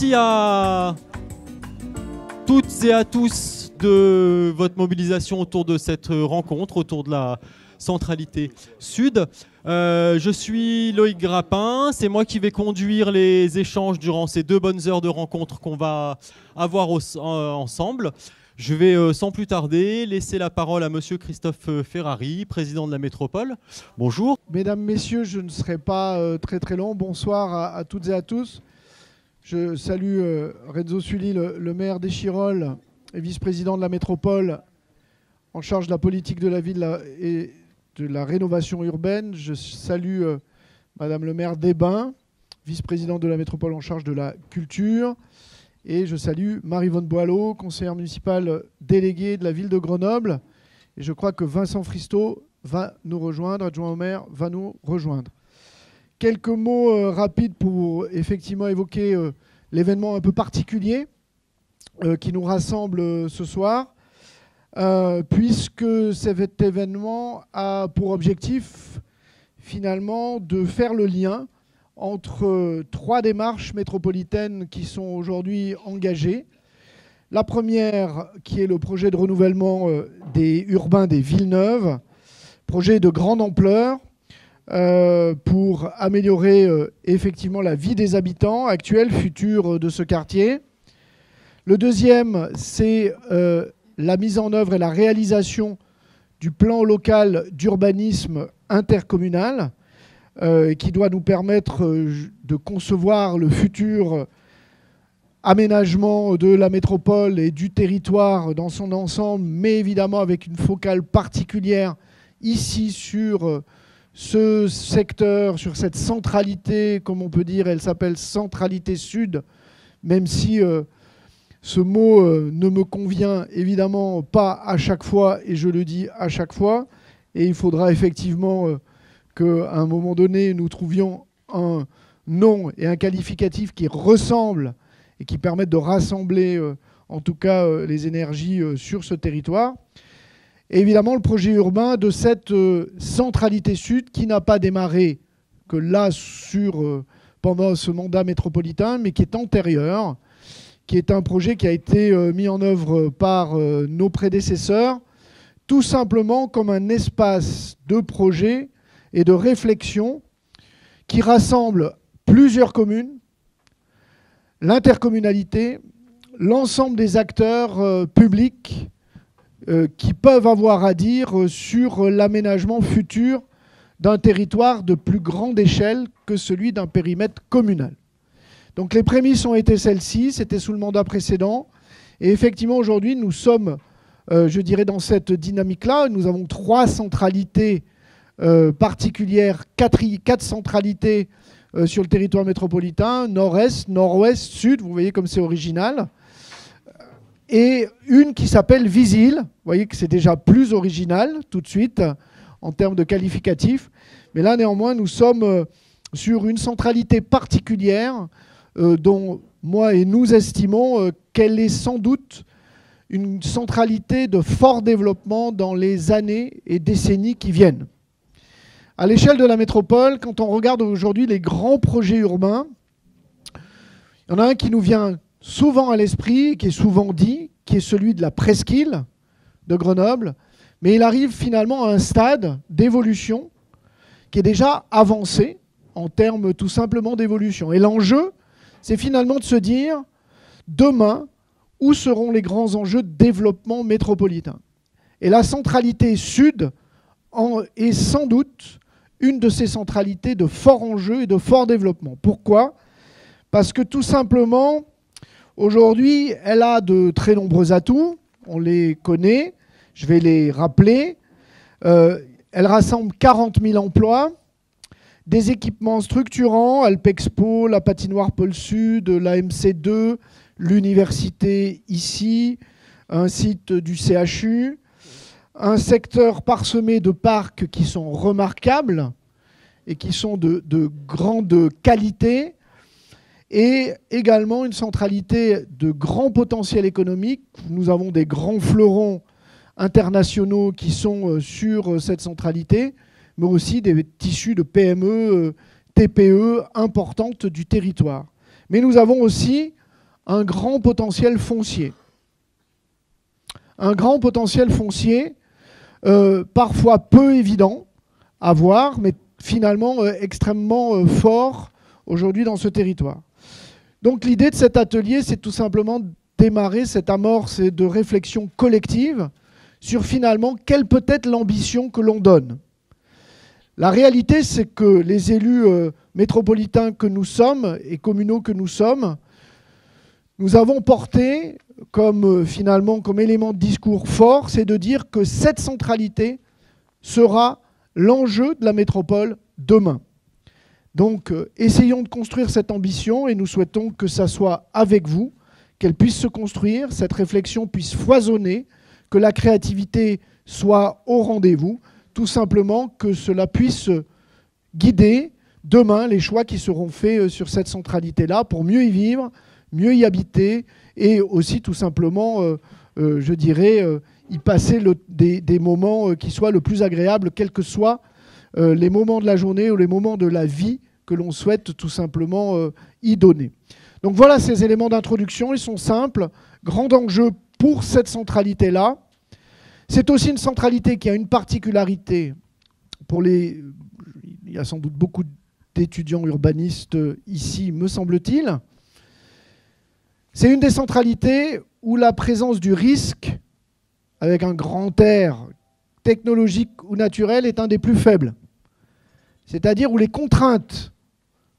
merci à toutes et à tous de votre mobilisation autour de cette rencontre, autour de la centralité sud. Je suis Loïc Grappin, c'est moi qui vais conduire les échanges durant ces 2 bonnes heures de rencontre qu'on va avoir ensemble. Je vais sans plus tarder laisser la parole à monsieur Christophe Ferrari, président de la métropole. Bonjour. Mesdames, Messieurs, je ne serai pas très long. Bonsoir à toutes et à tous. Je salue Renzo Sully, le maire d'Échirolles et vice-président de la métropole en charge de la politique de la ville et de la rénovation urbaine. Je salue madame le maire d'Ébin, vice-présidente de la métropole en charge de la culture. Et je salue Marie-Vonne Boileau, conseillère municipale déléguée de la ville de Grenoble. Et je crois que Vincent Fristo va nous rejoindre, adjoint au maire, va nous rejoindre. Quelques mots rapides pour effectivement évoquer l'événement un peu particulier qui nous rassemble ce soir, puisque cet événement a pour objectif finalement de faire le lien entre 3 démarches métropolitaines qui sont aujourd'hui engagées. La première, qui est le projet de renouvellement des urbains des Villeneuves, projet de grande ampleur pour améliorer effectivement la vie des habitants actuels, futurs de ce quartier. Le deuxième, c'est la mise en œuvre et la réalisation du plan local d'urbanisme intercommunal, qui doit nous permettre de concevoir le futur aménagement de la métropole et du territoire dans son ensemble, mais évidemment avec une focale particulière ici sur ce secteur, sur cette centralité, comme on peut dire, elle s'appelle centralité sud, même si ce mot ne me convient évidemment pas à chaque fois, et je le dis à chaque fois, et il faudra effectivement qu'à un moment donné, nous trouvions un nom et un qualificatif qui ressemblent et qui permettent de rassembler, en tout cas, les énergies sur ce territoire. Et évidemment, le projet urbain de cette centralité sud qui n'a pas démarré que là, pendant ce mandat métropolitain, mais qui est antérieur, qui est un projet qui a été mis en œuvre par nos prédécesseurs, tout simplement comme un espace de projet et de réflexion qui rassemble plusieurs communes, l'intercommunalité, l'ensemble des acteurs publics qui peuvent avoir à dire sur l'aménagement futur d'un territoire de plus grande échelle que celui d'un périmètre communal. Donc les prémices ont été celles-ci, c'était sous le mandat précédent. Et effectivement, aujourd'hui, nous sommes, je dirais, dans cette dynamique-là. Nous avons 3 centralités particulières, 4 centralités sur le territoire métropolitain, nord-est, nord-ouest, sud, vous voyez comme c'est original, et une qui s'appelle Visil, vous voyez que c'est déjà plus original tout de suite en termes de qualificatif, mais là néanmoins nous sommes sur une centralité particulière dont moi et nous estimons qu'elle est sans doute une centralité de fort développement dans les années et décennies qui viennent. À l'échelle de la métropole, quand on regarde aujourd'hui les grands projets urbains, il y en a un qui nous vient souvent à l'esprit, qui est souvent dit, qui est celui de la presqu'île de Grenoble, mais il arrive finalement à un stade d'évolution qui est déjà avancé en termes tout simplement d'évolution. Et l'enjeu, c'est finalement de se dire, demain, où seront les grands enjeux de développement métropolitain? Et la centralité sud est sans doute une de ces centralités de fort enjeu et de fort développement. Pourquoi? Parce que tout simplement, aujourd'hui, elle a de très nombreux atouts. On les connaît. Je vais les rappeler. Elle rassemble 40 000 emplois, des équipements structurants, Alpexpo, la patinoire Pôle Sud, la MC2, l'université ici, un site du CHU, un secteur parsemé de parcs qui sont remarquables et qui sont de grande qualité, et également une centralité de grand potentiel économique. Nous avons des grands fleurons internationaux qui sont sur cette centralité, mais aussi des tissus de PME, TPE importantes du territoire. Mais nous avons aussi un grand potentiel foncier. Un grand potentiel foncier, parfois peu évident à voir, mais finalement extrêmement fort aujourd'hui dans ce territoire. Donc l'idée de cet atelier, c'est tout simplement de démarrer cette amorce de réflexion collective sur finalement quelle peut être l'ambition que l'on donne. La réalité, c'est que les élus métropolitains que nous sommes et communaux que nous sommes, nous avons porté comme élément de discours fort, c'est de dire que cette centralité sera l'enjeu de la métropole demain. Donc, essayons de construire cette ambition et nous souhaitons que ça soit avec vous, qu'elle puisse se construire, cette réflexion puisse foisonner, que la créativité soit au rendez-vous, tout simplement que cela puisse guider demain les choix qui seront faits sur cette centralité-là pour mieux y vivre, mieux y habiter et aussi tout simplement, je dirais, y passer des moments qui soient le plus agréables, quels que soient les moments de la journée ou les moments de la vie que l'on souhaite tout simplement y donner. Donc voilà ces éléments d'introduction, ils sont simples, grand enjeu pour cette centralité-là. C'est aussi une centralité qui a une particularité pour les... Il y a sans doute beaucoup d'étudiants urbanistes ici, me semble-t-il. C'est une des centralités où la présence du risque, avec un grand R, technologique ou naturel, est un des plus faibles. C'est-à-dire où les contraintes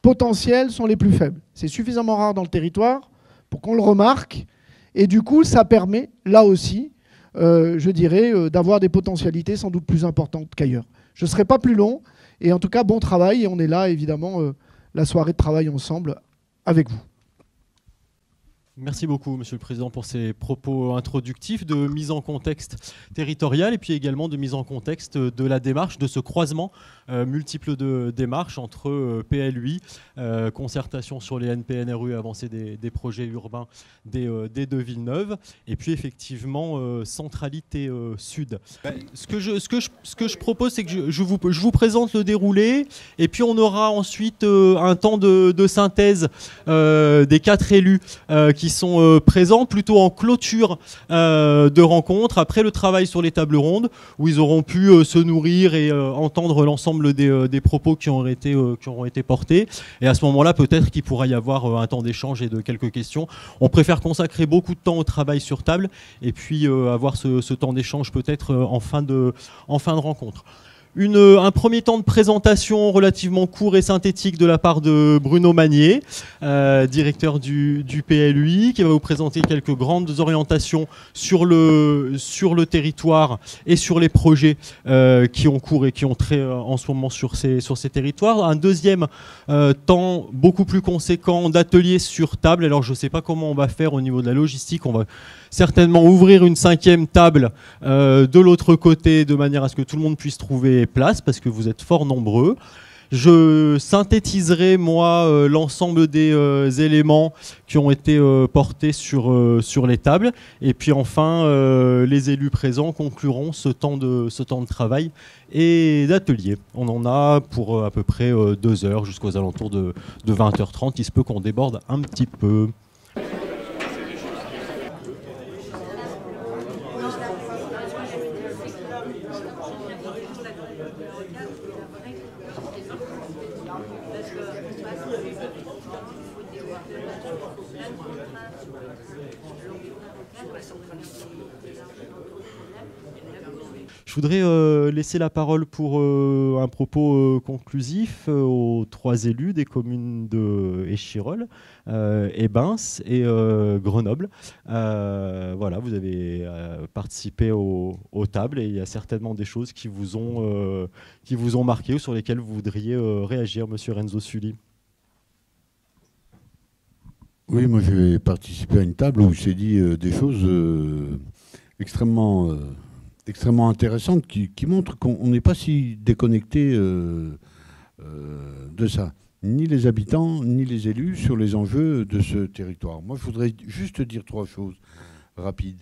potentielles sont les plus faibles. C'est suffisamment rare dans le territoire pour qu'on le remarque. Et du coup, ça permet, là aussi, je dirais, d'avoir des potentialités sans doute plus importantes qu'ailleurs. Je ne serai pas plus long. Et en tout cas, bon travail. Et on est là, évidemment, la soirée de travail ensemble avec vous. Merci beaucoup, Monsieur le Président, pour ces propos introductifs de mise en contexte territorial et puis également de mise en contexte de la démarche, de ce croisement multiple de démarches entre PLUI, concertation sur les NPNRU, avancée des projets urbains des deux Villeneuve, et puis effectivement centralité sud. Ce que je propose, c'est que je vous présente le déroulé, et puis on aura ensuite un temps de synthèse des 4 élus qui sont présents plutôt en clôture de rencontre, après le travail sur les tables rondes, où ils auront pu se nourrir et entendre l'ensemble des propos qui auront été portés. Et à ce moment-là, peut-être qu'il pourra y avoir un temps d'échange et de quelques questions. On préfère consacrer beaucoup de temps au travail sur table et puis avoir ce temps d'échange peut-être en fin de rencontre. Un premier temps de présentation relativement court et synthétique de la part de Bruno Magnier, directeur du PLUI, qui va vous présenter quelques grandes orientations sur le territoire et sur les projets qui ont cours et qui ont trait en ce moment sur ces territoires. Un deuxième temps beaucoup plus conséquent d'ateliers sur table. Alors je ne sais pas comment on va faire au niveau de la logistique. On va certainement ouvrir une 5e table de l'autre côté de manière à ce que tout le monde puisse trouver place parce que vous êtes fort nombreux. Je synthétiserai moi l'ensemble des éléments qui ont été portés sur les tables et puis enfin les élus présents concluront ce temps de travail et d'atelier. On en a pour à peu près 2 heures jusqu'aux alentours de 20h30. Il se peut qu'on déborde un petit peu. Je voudrais laisser la parole pour un propos conclusif aux 3 élus des communes de Échirolles, Ebens et Grenoble. Voilà, vous avez participé aux tables et il y a certainement des choses qui vous ont marqué ou sur lesquelles vous voudriez réagir, Monsieur Renzo Sully. Oui, moi j'ai participé à une table où j'ai dit des choses extrêmement intéressantes qui montrent qu'on n'est pas si déconnecté de ça. Ni les habitants, ni les élus sur les enjeux de ce territoire. Moi, je voudrais juste dire 3 choses rapides.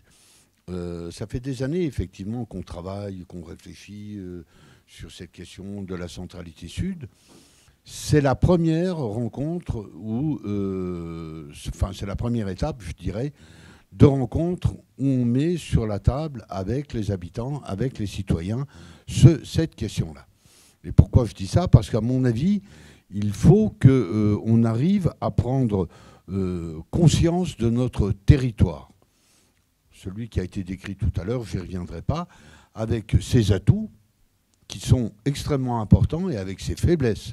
Ça fait des années, effectivement, qu'on travaille, qu'on réfléchit sur cette question de la centralité sud. c'est la première rencontre où, enfin c'est la première étape, je dirais, de rencontre où on met sur la table avec les habitants, avec les citoyens, cette question-là. Et pourquoi je dis ça? Parce qu'à mon avis, il faut qu'on arrive à prendre conscience de notre territoire. Celui qui a été décrit tout à l'heure, je n'y reviendrai pas, avec ses atouts qui sont extrêmement importants et avec ses faiblesses,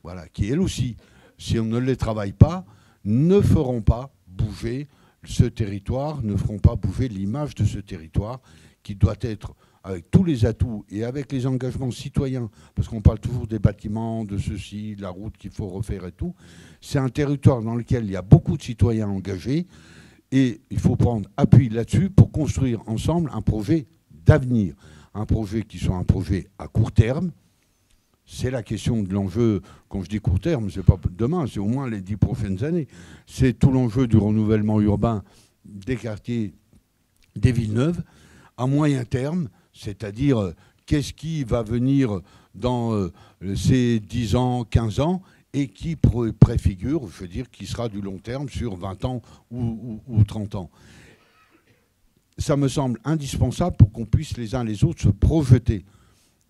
voilà, qui elles aussi, si on ne les travaille pas, ne feront pas bouger ce territoire, ne feront pas bouger l'image de ce territoire qui doit être, avec tous les atouts et avec les engagements citoyens, parce qu'on parle toujours des bâtiments, de ceci, de la route qu'il faut refaire et tout, c'est un territoire dans lequel il y a beaucoup de citoyens engagés et il faut prendre appui là-dessus pour construire ensemble un projet d'avenir, un projet qui soit un projet à court terme. C'est la question de l'enjeu, quand je dis court terme, c'est pas demain, c'est au moins les 10 prochaines années. C'est tout l'enjeu du renouvellement urbain des quartiers, des villes neuves, à moyen terme, c'est-à-dire qu'est-ce qui va venir dans ces 10 ans, 15 ans, et qui préfigure, je veux dire, qui sera du long terme sur 20 ans ou 30 ans. Ça me semble indispensable pour qu'on puisse les uns les autres se projeter.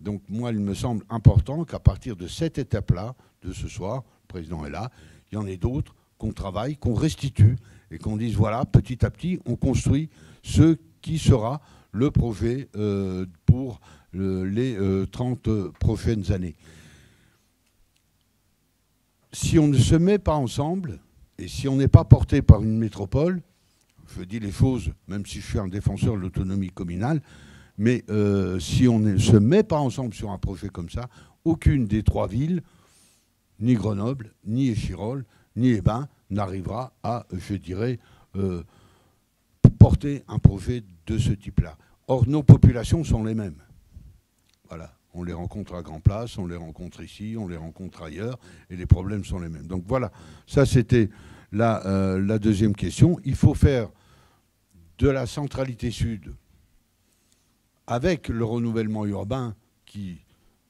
Donc moi, il me semble important qu'à partir de cette étape-là, de ce soir, le président est là, il y en ait d'autres, qu'on travaille, qu'on restitue et qu'on dise, voilà, petit à petit, on construit ce qui sera le projet pour les 30 prochaines années. Si on ne se met pas ensemble et si on n'est pas porté par une métropole, je dis les choses, même si je suis un défenseur de l'autonomie communale, mais si on ne se met pas ensemble sur un projet comme ça, aucune des 3 villes, ni Grenoble, ni Échirolles, ni Les Bains, n'arrivera à, je dirais, porter un projet de ce type-là. Or, nos populations sont les mêmes. Voilà. On les rencontre à Grand Place, on les rencontre ici, on les rencontre ailleurs, et les problèmes sont les mêmes. Donc voilà, ça c'était la deuxième question. Il faut faire de la centralité sud, avec le renouvellement urbain qui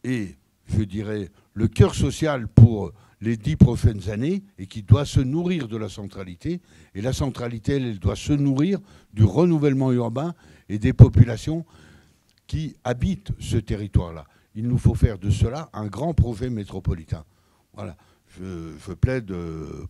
est, je dirais, le cœur social pour les 10 prochaines années et qui doit se nourrir de la centralité. Et la centralité, elle doit se nourrir du renouvellement urbain et des populations qui habitent ce territoire-là. Il nous faut faire de cela un grand projet métropolitain. Voilà, je plaide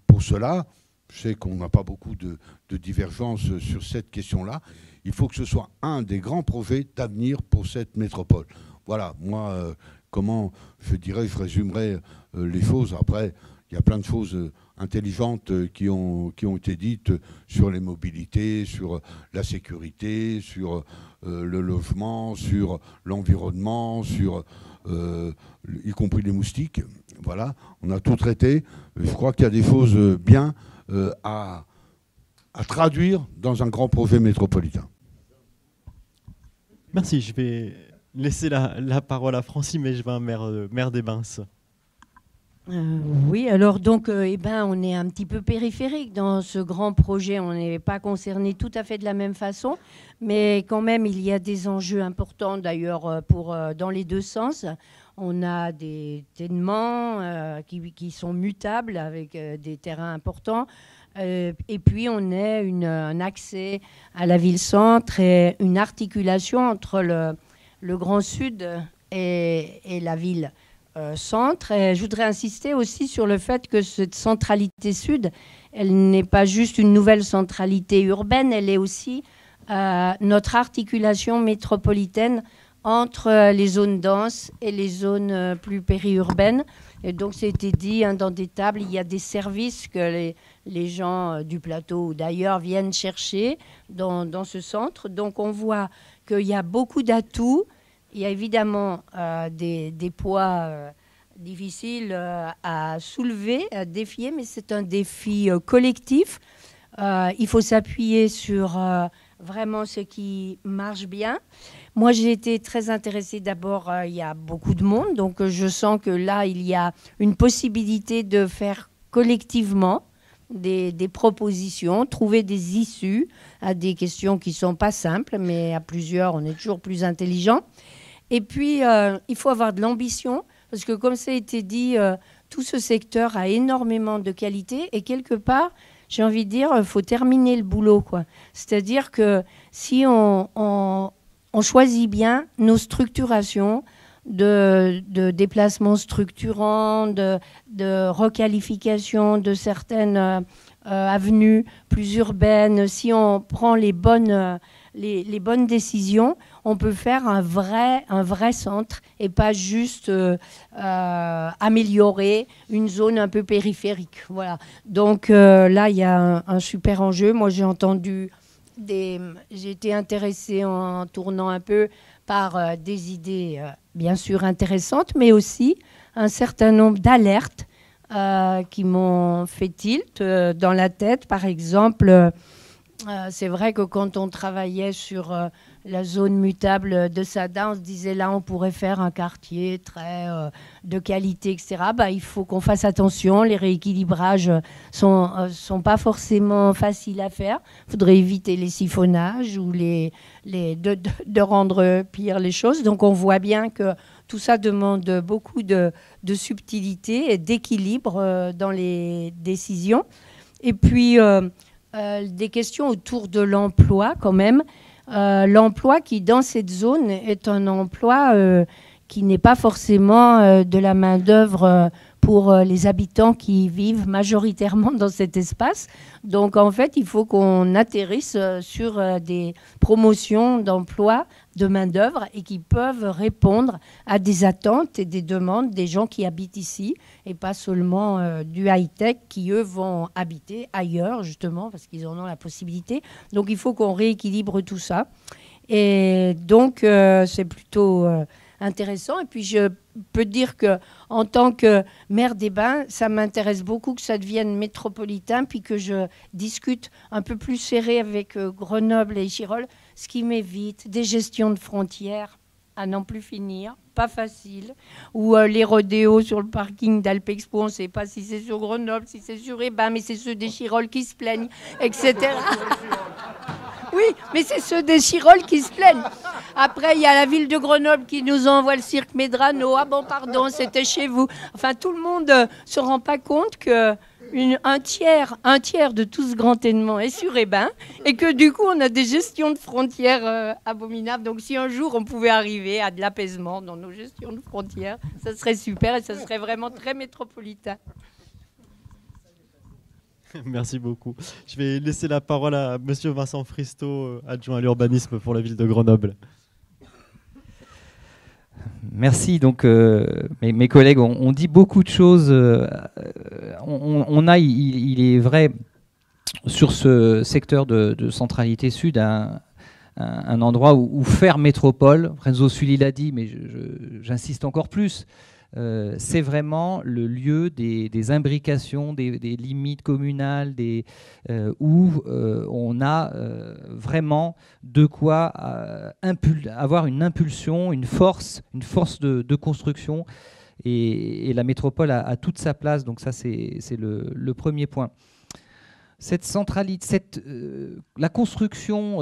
pour cela. Je sais qu'on n'a pas beaucoup de divergences sur cette question-là. Il faut que ce soit un des grands projets d'avenir pour cette métropole. Voilà, moi, comment, je dirais, je résumerai les choses. Après, il y a plein de choses intelligentes qui ont été dites sur les mobilités, sur la sécurité, sur le logement, sur l'environnement, sur y compris les moustiques. Voilà, on a tout traité. Je crois qu'il y a des choses bien à traduire dans un grand projet métropolitain. Merci, je vais laisser la parole à Francie, mais je vais à maire des Bains. Oui, alors donc, on est un petit peu périphérique dans ce grand projet. On n'est pas concerné tout à fait de la même façon, mais quand même, il y a des enjeux importants d'ailleurs dans les deux sens. On a des ténements qui sont mutables avec des terrains importants. Et puis, on a un accès à la ville-centre et une articulation entre le Grand Sud et la ville centre. Et je voudrais insister aussi sur le fait que cette centralité sud, elle n'est pas juste une nouvelle centralité urbaine, elle est aussi notre articulation métropolitaine entre les zones denses et les zones plus périurbaines. Et donc, ça a été dit dans des tables, il y a des services que les gens du plateau ou d'ailleurs viennent chercher dans ce centre. Donc, on voit qu'il y a beaucoup d'atouts. Il y a évidemment des poids difficiles à soulever, à défier, mais c'est un défi collectif. Il faut s'appuyer sur vraiment ce qui marche bien. Moi, j'ai été très intéressée. D'abord, il y a beaucoup de monde, donc je sens que là, il y a une possibilité de faire collectivement des propositions, trouver des issues à des questions qui ne sont pas simples, mais à plusieurs, on est toujours plus intelligent. Et puis, il faut avoir de l'ambition, parce que comme ça a été dit, tout ce secteur a énormément de qualité et quelque part, j'ai envie de dire, il faut terminer le boulot, quoi. C'est-à-dire que si on choisit bien nos structurations de déplacements structurants, de requalification de certaines avenues plus urbaines, si on prend les bonnes décisions, on peut faire un vrai centre et pas juste améliorer une zone un peu périphérique. Voilà. Donc là, il y a un super enjeu. Moi, j'ai été intéressée en tournant un peu par des idées bien sûr intéressantes, mais aussi un certain nombre d'alertes qui m'ont fait tilt dans la tête. Par exemple, c'est vrai que quand on travaillait sur la zone mutable de Sada, on se disait là on pourrait faire un quartier très de qualité, etc. Il faut qu'on fasse attention, les rééquilibrages sont pas forcément faciles à faire. Il faudrait éviter les siphonnages ou de rendre pire les choses. Donc on voit bien que tout ça demande beaucoup de subtilité et d'équilibre dans les décisions. Et puis des questions autour de l'emploi quand même. L'emploi qui, dans cette zone, est un emploi qui n'est pas forcément de la main-d'œuvre pour les habitants qui vivent majoritairement dans cet espace. Donc, en fait, il faut qu'on atterrisse sur des promotions d'emploi de main-d'œuvre et qui peuvent répondre à des attentes et des demandes des gens qui habitent ici et pas seulement du high-tech qui, eux, vont habiter ailleurs, justement, parce qu'ils en ont la possibilité. Donc, il faut qu'on rééquilibre tout ça. Et donc, c'est plutôt intéressant. Et puis, je peux dire qu'en tant que maire des Bains, ça m'intéresse beaucoup que ça devienne métropolitain, puis que je discute un peu plus serré avec Grenoble et Échirolles, ce qui m'évite des gestions de frontières à n'en plus finir, pas facile, ou les rodéos sur le parking d'Alpexpo, on ne sait pas si c'est sur Grenoble, si c'est sur les Bains, mais c'est ceux d'Échirolles qui se plaignent, etc. Oui, mais c'est ceux d'Échirolles qui se plaignent. Après, il y a la ville de Grenoble qui nous envoie le cirque Medrano. Ah bon, pardon, c'était chez vous. Enfin, tout le monde ne se rend pas compte que un tiers de tout ce grand événement est sur les Bains et que du coup, on a des gestions de frontières abominables. Donc, si un jour, on pouvait arriver à de l'apaisement dans nos gestions de frontières, ça serait super et ça serait vraiment très métropolitain. Merci beaucoup. Je vais laisser la parole à Monsieur Vincent Fristo, adjoint à l'urbanisme pour la ville de Grenoble. Merci. Donc, mes collègues ont dit beaucoup de choses. Il est vrai, sur ce secteur de centralité sud, un endroit où faire métropole, Renzo Sully l'a dit, mais j'insiste encore plus, c'est vraiment le lieu des imbrications, des limites communales, où on a vraiment de quoi avoir une impulsion, une force de construction. Et la métropole a toute sa place, donc ça c'est le premier point. Cette centralité, la construction,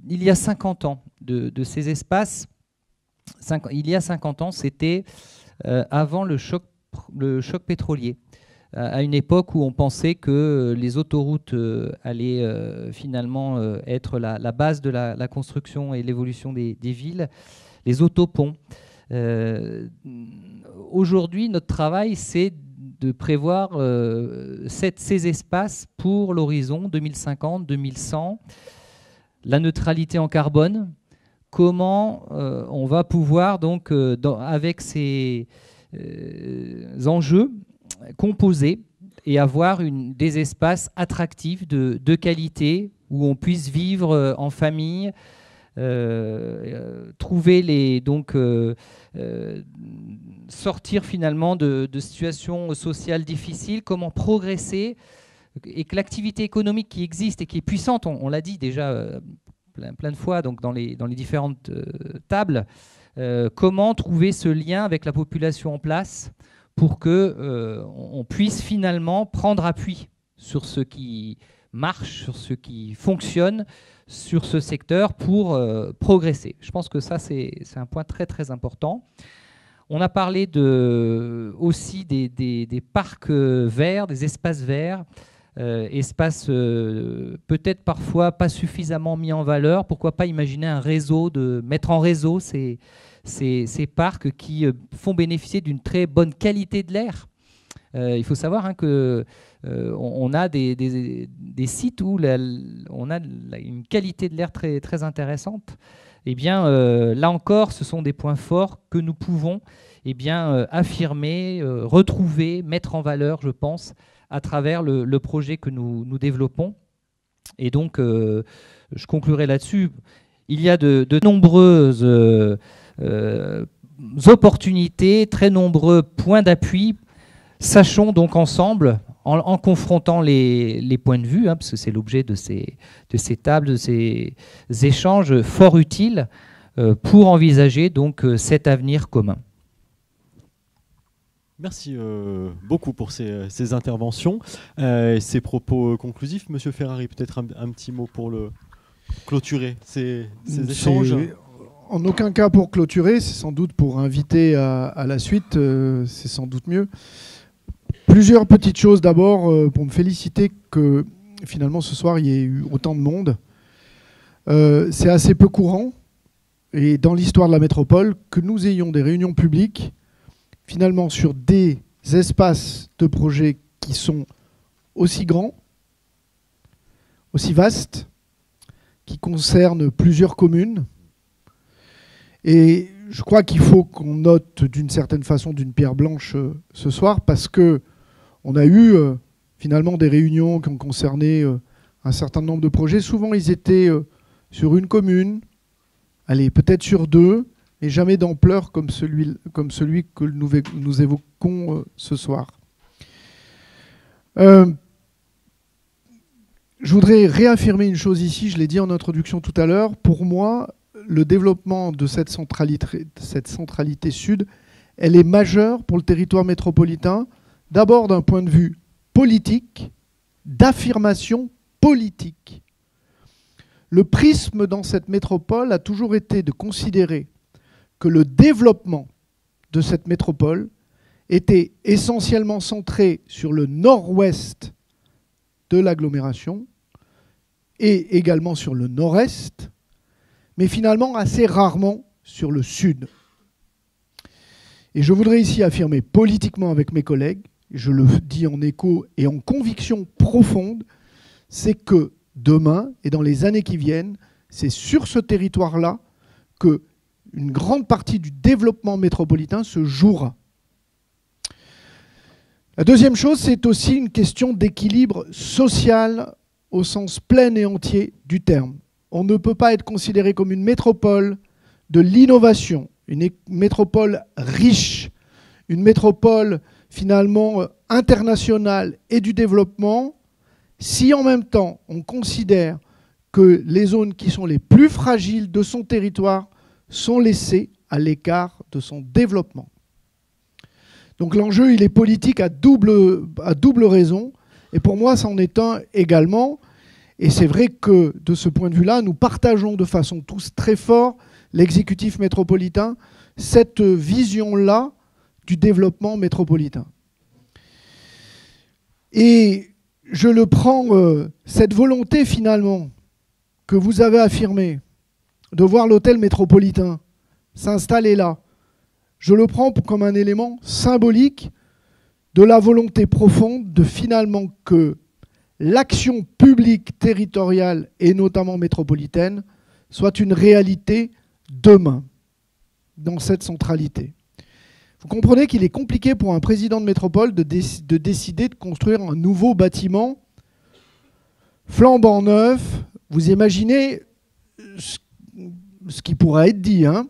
il y a 50 ans de ces espaces, il y a 50 ans, c'était avant le choc pétrolier, à une époque où on pensait que les autoroutes allaient finalement être la base de la construction et l'évolution des villes, les autoponts. Aujourd'hui, notre travail, c'est de prévoir ces espaces pour l'horizon 2050, 2100, la neutralité en carbone. Comment on va pouvoir, donc, avec ces enjeux, composer et avoir des espaces attractifs de qualité où on puisse vivre en famille, trouver sortir finalement de situations sociales difficiles, comment progresser et que l'activité économique qui existe et qui est puissante, on l'a dit déjà plein de fois donc dans les différentes tables, comment trouver ce lien avec la population en place pour que on puisse finalement prendre appui sur ce qui marche, sur ce qui fonctionne, sur ce secteur pour progresser. Je pense que ça, c'est un point très très important. On a parlé aussi des parcs verts, des espaces verts, espaces peut-être parfois pas suffisamment mis en valeur. Pourquoi pas imaginer un réseau, mettre en réseau ces parcs qui font bénéficier d'une très bonne qualité de l'air. Il faut savoir que on a des sites où on a une qualité de l'air très, très intéressante. Eh bien, là encore, ce sont des points forts que nous pouvons affirmer, retrouver, mettre en valeur, je pense, à travers le projet que nous développons. Et donc, je conclurai là-dessus. Il y a de nombreuses opportunités, très nombreux points d'appui. Sachons donc ensemble, en confrontant les points de vue, parce que c'est l'objet de ces tables, de ces échanges fort utiles pour envisager donc cet avenir commun. Merci beaucoup pour ces interventions, ces propos conclusifs. Monsieur Ferrari, peut-être un petit mot pour clôturer ces échanges. En aucun cas pour clôturer, c'est sans doute pour inviter à la suite, c'est sans doute mieux. Plusieurs petites choses d'abord pour me féliciter que finalement ce soir il y ait eu autant de monde. C'est assez peu courant et dans l'histoire de la métropole que nous ayons des réunions publiques finalement sur des espaces de projets qui sont aussi grands, aussi vastes, qui concernent plusieurs communes. Et je crois qu'il faut qu'on note d'une certaine façon d'une pierre blanche ce soir parce que on a eu finalement des réunions qui ont concerné un certain nombre de projets. Souvent, ils étaient sur une commune, allez, peut-être sur deux, mais jamais d'ampleur comme celui que nous évoquons ce soir. Je voudrais réaffirmer une chose ici, je l'ai dit en introduction tout à l'heure. Pour moi, le développement de cette centralité sud, elle est majeure pour le territoire métropolitain. D'abord d'un point de vue politique, d'affirmation politique. Le prisme dans cette métropole a toujours été de considérer que le développement de cette métropole était essentiellement centré sur le nord-ouest de l'agglomération et également sur le nord-est, mais finalement assez rarement sur le sud. Et je voudrais ici affirmer politiquement avec mes collègues, je le dis en écho et en conviction profonde, c'est que demain et dans les années qui viennent, c'est sur ce territoire-là que une grande partie du développement métropolitain se jouera. La deuxième chose, c'est aussi une question d'équilibre social au sens plein et entier du terme. On ne peut pas être considéré comme une métropole de l'innovation, une métropole riche, une métropole finalement internationale et du développement, si en même temps on considère que les zones qui sont les plus fragiles de son territoire sont laissées à l'écart de son développement. Donc l'enjeu, il est politique à double raison, et pour moi, c'en est un également. Et c'est vrai que de ce point de vue-là, nous partageons de façon tous très fort, l'exécutif métropolitain, cette vision-là du développement métropolitain. Et je le prends, cette volonté finalement que vous avez affirmée de voir l'hôtel métropolitain s'installer là, je le prends comme un élément symbolique de la volonté profonde de finalement que l'action publique territoriale et notamment métropolitaine soit une réalité demain dans cette centralité. Vous comprenez qu'il est compliqué pour un président de métropole de décider de construire un nouveau bâtiment flambant neuf. Vous imaginez ce qui pourrait être dit, hein.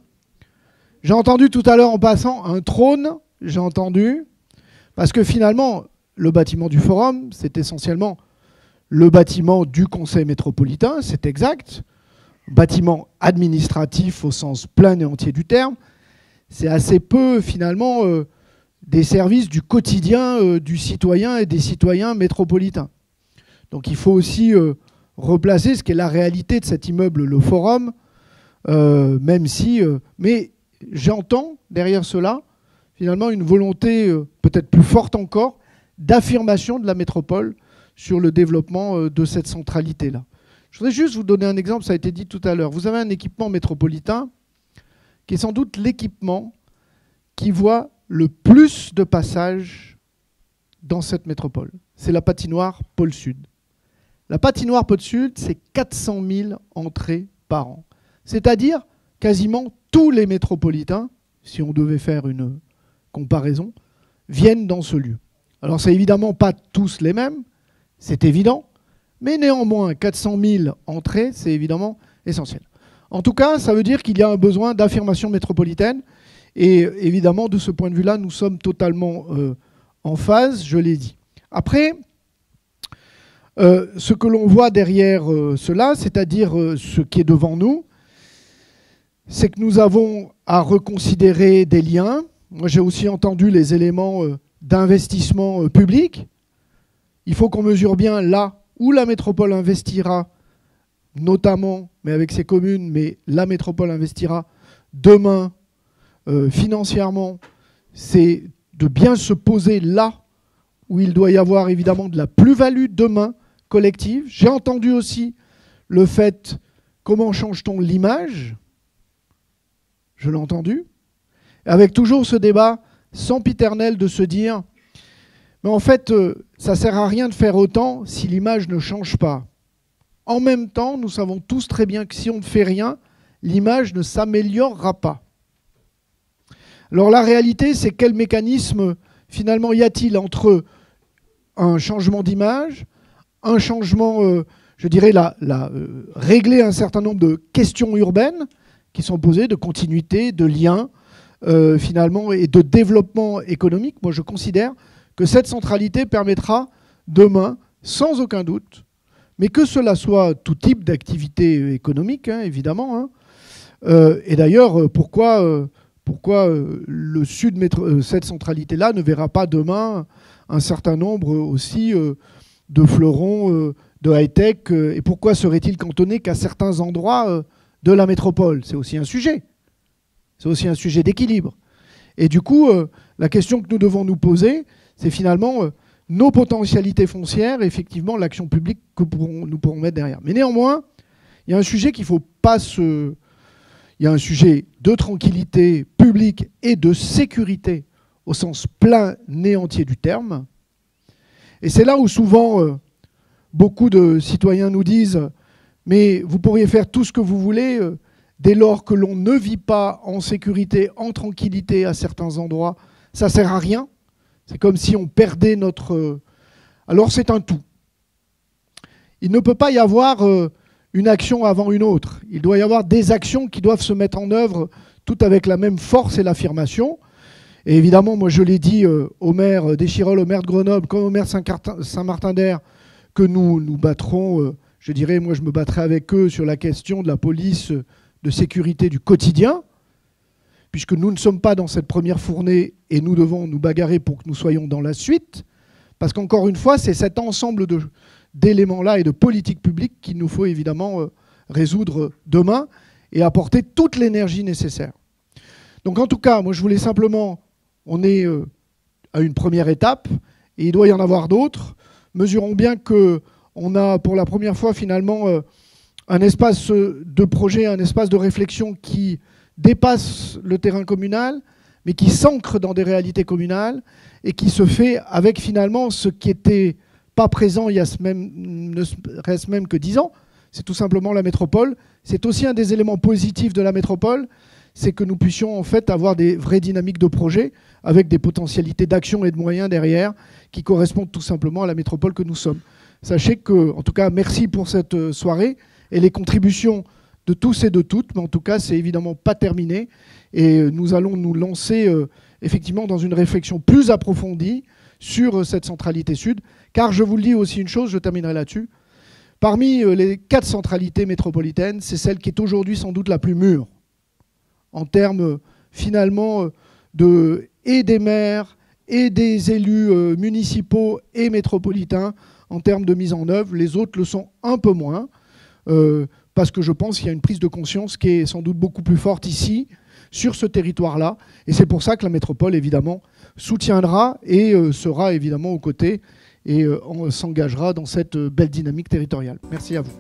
J'ai entendu tout à l'heure en passant un trône, j'ai entendu, parce que finalement, le bâtiment du Forum, c'est essentiellement le bâtiment du Conseil métropolitain, c'est exact, bâtiment administratif au sens plein et entier du terme, c'est assez peu finalement des services du quotidien du citoyen et des citoyens métropolitains. Donc il faut aussi replacer ce qu'est la réalité de cet immeuble, le Forum, même si... mais j'entends derrière cela finalement une volonté peut-être plus forte encore d'affirmation de la métropole sur le développement de cette centralité-là. Je voudrais juste vous donner un exemple, ça a été dit tout à l'heure. Vous avez un équipement métropolitain qui est sans doute l'équipement qui voit le plus de passages dans cette métropole. C'est la patinoire Pôle Sud. La patinoire Pôle Sud, c'est 400 000 entrées par an. C'est-à-dire quasiment tous les métropolitains, si on devait faire une comparaison, viennent dans ce lieu. Alors c'est évidemment pas tous les mêmes, c'est évident, mais néanmoins 400 000 entrées, c'est évidemment essentiel. En tout cas, ça veut dire qu'il y a un besoin d'affirmation métropolitaine, et évidemment, de ce point de vue-là, nous sommes totalement en phase, je l'ai dit. Après, ce que l'on voit derrière cela, c'est-à-dire ce qui est devant nous, c'est que nous avons à reconsidérer des liens. Moi, j'ai aussi entendu les éléments d'investissement public. Il faut qu'on mesure bien là où la métropole investira, notamment, mais avec ses communes, mais la métropole investira demain financièrement. C'est de bien se poser là où il doit y avoir évidemment de la plus-value demain collective. J'ai entendu aussi le fait, comment change-t-on l'image ? Je l'ai entendu. Avec toujours ce débat sempiternel de se dire, mais en fait, ça ne sert à rien de faire autant si l'image ne change pas. En même temps, nous savons tous très bien que si on ne fait rien, l'image ne s'améliorera pas. Alors la réalité, c'est quel mécanisme finalement y a-t-il entre un changement d'image, un changement, je dirais, régler un certain nombre de questions urbaines qui sont posées, de continuité, de lien, finalement, et de développement économique. Moi, je considère que cette centralité permettra demain, sans aucun doute, mais que cela soit tout type d'activité économique, hein, évidemment. Hein. Et d'ailleurs, pourquoi le sud, cette centralité-là ne verra pas demain un certain nombre aussi de fleurons de high-tech, et pourquoi serait-il cantonné qu'à certains endroits de la métropole? C'est aussi un sujet. C'est aussi un sujet d'équilibre. Et du coup, la question que nous devons nous poser, c'est finalement nos potentialités foncières et effectivement l'action publique que nous pourrons mettre derrière. Mais néanmoins, il y a un sujet qu'il ne faut pas se... Il y a un sujet de tranquillité publique et de sécurité au sens plein et entier du terme. Et c'est là où souvent beaucoup de citoyens nous disent « mais vous pourriez faire tout ce que vous voulez dès lors que l'on ne vit pas en sécurité, en tranquillité à certains endroits, ça ne sert à rien. C'est comme si on perdait notre... » Alors c'est un tout. Il ne peut pas y avoir... une action avant une autre. Il doit y avoir des actions qui doivent se mettre en œuvre tout avec la même force et l'affirmation. Et évidemment, moi je l'ai dit au maire d'Échirolles, au maire de Grenoble, comme au maire Saint-Martin-d'Hères, que nous battrons, je dirais, moi je me battrai avec eux sur la question de la police de sécurité du quotidien, puisque nous ne sommes pas dans cette première fournée et nous devons nous bagarrer pour que nous soyons dans la suite, parce qu'encore une fois, c'est cet ensemble d'éléments-là et de politiques publiques qu'il nous faut évidemment résoudre demain et apporter toute l'énergie nécessaire. Donc en tout cas, moi je voulais simplement, on est à une première étape et il doit y en avoir d'autres. Mesurons bien qu'on a pour la première fois finalement un espace de projet, un espace de réflexion qui dépasse le terrain communal, mais qui s'ancre dans des réalités communales et qui se fait avec finalement ce qui était pas présent il y a ne reste même que 10 ans, c'est tout simplement la métropole. C'est aussi un des éléments positifs de la métropole, c'est que nous puissions en fait avoir des vraies dynamiques de projet avec des potentialités d'action et de moyens derrière qui correspondent tout simplement à la métropole que nous sommes. Sachez que, en tout cas, merci pour cette soirée et les contributions de tous et de toutes, mais en tout cas, c'est évidemment pas terminé et nous allons nous lancer effectivement dans une réflexion plus approfondie sur cette centralité sud, car je vous le dis aussi une chose, je terminerai là-dessus, parmi les 4 centralités métropolitaines, c'est celle qui est aujourd'hui sans doute la plus mûre, en termes finalement et des maires, et des élus municipaux et métropolitains, en termes de mise en œuvre. Les autres le sont un peu moins, parce que je pense qu'il y a une prise de conscience qui est sans doute beaucoup plus forte ici, sur ce territoire-là. Et c'est pour ça que la métropole, évidemment, soutiendra et sera évidemment aux côtés et s'engagera dans cette belle dynamique territoriale. Merci à vous.